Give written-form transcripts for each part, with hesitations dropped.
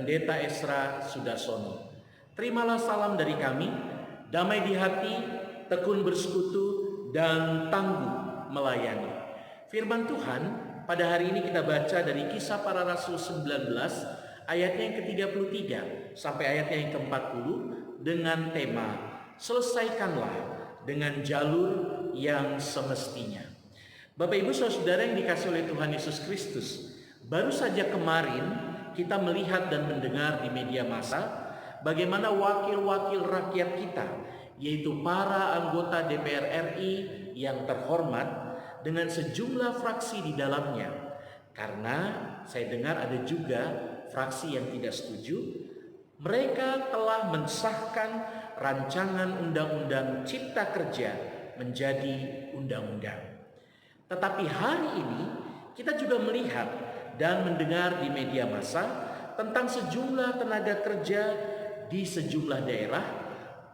Pendeta Esra Sudarsono. Terimalah salam dari kami, damai di hati, tekun bersekutu, dan tangguh melayani. Firman Tuhan pada hari ini kita baca dari Kisah Para Rasul 19 ayatnya yang ke-33 sampai ayatnya yang ke-40 dengan tema selesaikanlah dengan jalur yang semestinya. Bapak Ibu Saudara yang dikasih oleh Tuhan Yesus Kristus, baru saja kemarin kita melihat dan mendengar di media massa bagaimana wakil-wakil rakyat kita, yaitu para anggota DPR RI yang terhormat dengan sejumlah fraksi di dalamnya. Karena saya dengar ada juga fraksi yang tidak setuju, mereka telah mensahkan rancangan undang-undang Cipta Kerja menjadi undang-undang. Tetapi hari ini kita juga melihat dan mendengar di media massa tentang sejumlah tenaga kerja di sejumlah daerah,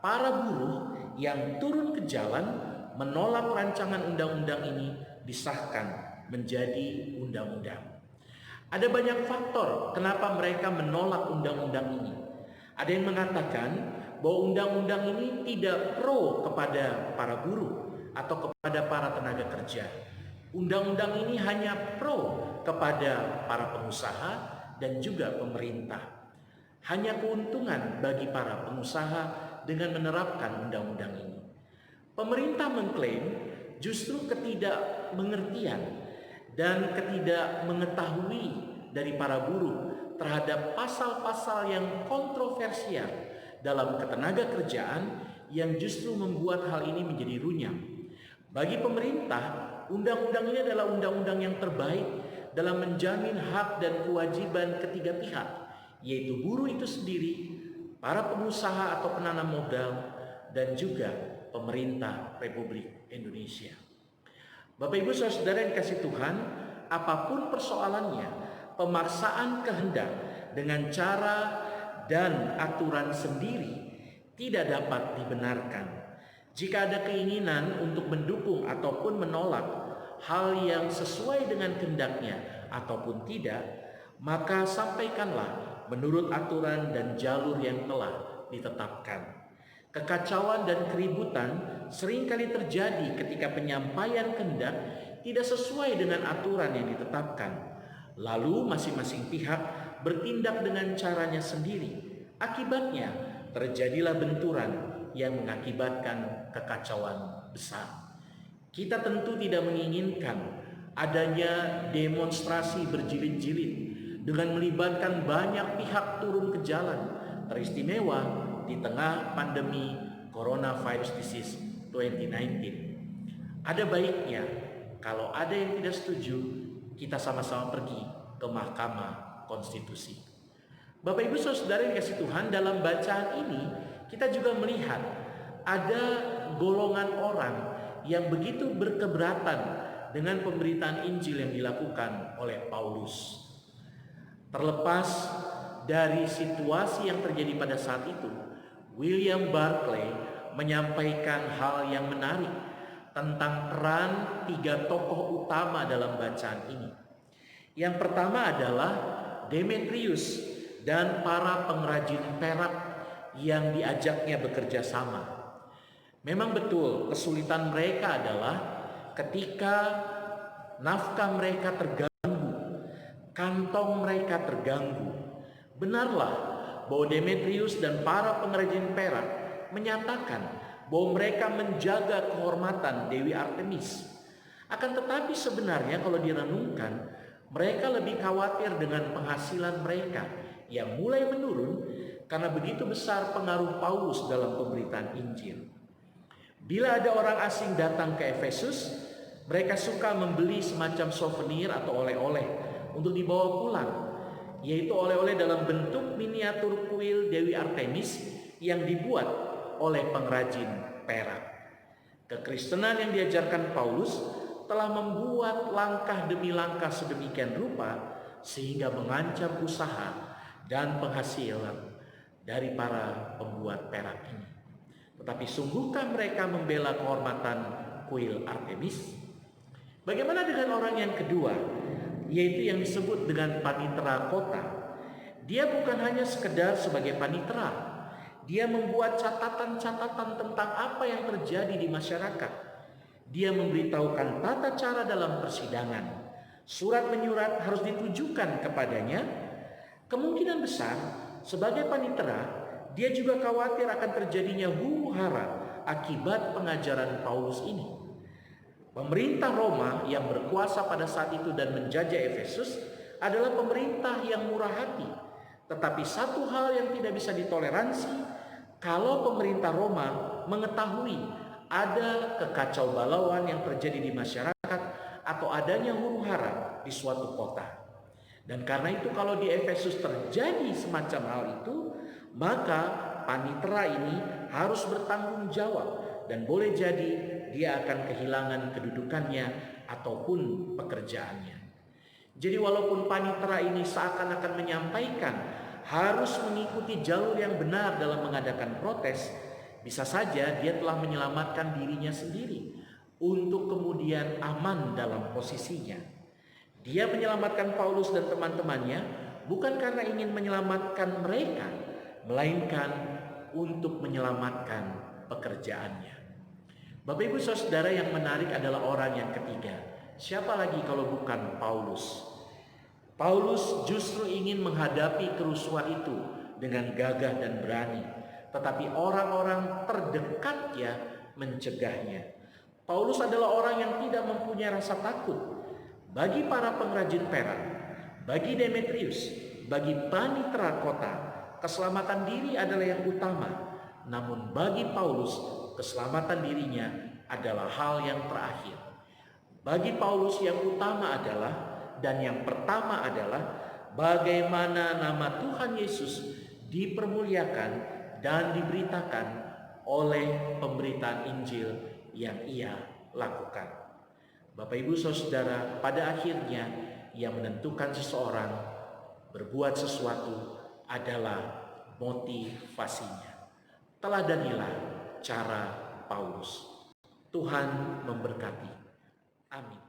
para buruh yang turun ke jalan menolak rancangan undang-undang ini disahkan menjadi undang-undang. Ada banyak faktor kenapa mereka menolak undang-undang ini. Ada yang mengatakan bahwa undang-undang ini tidak pro kepada para buruh atau kepada para tenaga kerja. Undang-undang ini hanya pro kepada para pengusaha dan juga pemerintah. Hanya keuntungan bagi para pengusaha dengan menerapkan undang-undang ini. Pemerintah mengklaim justru ketidakmengertian dan ketidakmengetahui dari para buruh terhadap pasal-pasal yang kontroversial dalam ketenaga kerjaan yang justru membuat hal ini menjadi runyam. Bagi pemerintah, undang-undang ini adalah undang-undang yang terbaik dalam menjamin hak dan kewajiban ketiga pihak, yaitu buruh itu sendiri, para pengusaha atau penanam modal, dan juga pemerintah Republik Indonesia. Bapak Ibu Saudara yang kasih Tuhan, apapun persoalannya, pemaksaan kehendak dengan cara dan aturan sendiri tidak dapat dibenarkan. Jika ada keinginan untuk mendukung ataupun menolak hal yang sesuai dengan kehendaknya ataupun tidak, maka sampaikanlah menurut aturan dan jalur yang telah ditetapkan. Kekacauan dan keributan seringkali terjadi ketika penyampaian kehendak tidak sesuai dengan aturan yang ditetapkan. Lalu masing-masing pihak bertindak dengan caranya sendiri. Akibatnya terjadilah benturan yang mengakibatkan kekacauan besar. Kita tentu tidak menginginkan adanya demonstrasi berjilid-jilid dengan melibatkan banyak pihak turun ke jalan, teristimewa di tengah pandemi Coronavirus Disease 2019. Ada baiknya kalau ada yang tidak setuju, kita sama-sama pergi ke Mahkamah Konstitusi. Bapak Ibu Saudara yang kasih Tuhan, dalam bacaan ini kita juga melihat ada golongan orang yang begitu berkeberatan dengan pemberitaan Injil yang dilakukan oleh Paulus. Terlepas dari situasi yang terjadi pada saat itu, William Barclay menyampaikan hal yang menarik tentang peran tiga tokoh utama dalam bacaan ini. Yang pertama adalah Demetrius dan para pengrajin perak yang diajaknya bekerja sama. Memang betul kesulitan mereka adalah ketika nafkah mereka terganggu, kantong mereka terganggu. Benarlah bahwa Demetrius dan para pengrajin perak menyatakan bahwa mereka menjaga kehormatan Dewi Artemis. Akan tetapi sebenarnya kalau direnungkan, mereka lebih khawatir dengan penghasilan mereka yang mulai menurun karena begitu besar pengaruh Paulus dalam pemberitaan Injil. Bila ada orang asing datang ke Efesus, mereka suka membeli semacam souvenir atau oleh-oleh untuk dibawa pulang, yaitu oleh-oleh dalam bentuk miniatur kuil Dewi Artemis yang dibuat oleh pengrajin perak. Kekristenan yang diajarkan Paulus telah membuat langkah demi langkah sedemikian rupa sehingga mengancam usaha dan penghasilan dari para pembuat perak ini. Tetapi sungguhkah mereka membela kehormatan kuil Artemis? Bagaimana dengan orang yang kedua, yaitu yang disebut dengan panitera kota? Dia bukan hanya sekedar sebagai panitera. Dia membuat catatan-catatan tentang apa yang terjadi di masyarakat. Dia memberitahukan tata cara dalam persidangan. Surat menyurat harus ditujukan kepadanya. Kemungkinan besar sebagai panitera, dia juga khawatir akan terjadinya huru-hara akibat pengajaran Paulus ini. Pemerintah Roma yang berkuasa pada saat itu dan menjajah Efesus adalah pemerintah yang murah hati. Tetapi satu hal yang tidak bisa ditoleransi, kalau pemerintah Roma mengetahui ada kekacau balauan yang terjadi di masyarakat atau adanya huru-hara di suatu kota. Dan karena itu kalau di Efesus terjadi semacam hal itu, maka panitera ini harus bertanggung jawab dan boleh jadi dia akan kehilangan kedudukannya ataupun pekerjaannya. Jadi walaupun panitera ini seakan-akan menyampaikan harus mengikuti jalur yang benar dalam mengadakan protes, bisa saja dia telah menyelamatkan dirinya sendiri untuk kemudian aman dalam posisinya. Dia menyelamatkan Paulus dan teman-temannya bukan karena ingin menyelamatkan mereka, melainkan untuk menyelamatkan pekerjaannya. Bapak Ibu Saudara, yang menarik adalah orang yang ketiga. Siapa lagi kalau bukan Paulus? Paulus justru ingin menghadapi kerusuhan itu dengan gagah dan berani. Tetapi orang-orang terdekatnya mencegahnya. Paulus adalah orang yang tidak mempunyai rasa takut. Bagi para pengrajin perak, bagi Demetrius, bagi panitera kota, keselamatan diri adalah yang utama. Namun bagi Paulus, keselamatan dirinya adalah hal yang terakhir. Bagi Paulus yang utama adalah dan yang pertama adalah bagaimana nama Tuhan Yesus dipermuliakan dan diberitakan oleh pemberitaan Injil yang ia lakukan. Bapak Ibu Saudara, pada akhirnya yang menentukan seseorang berbuat sesuatu adalah motivasinya. Teladanilah cara Paulus. Tuhan memberkati. Amin.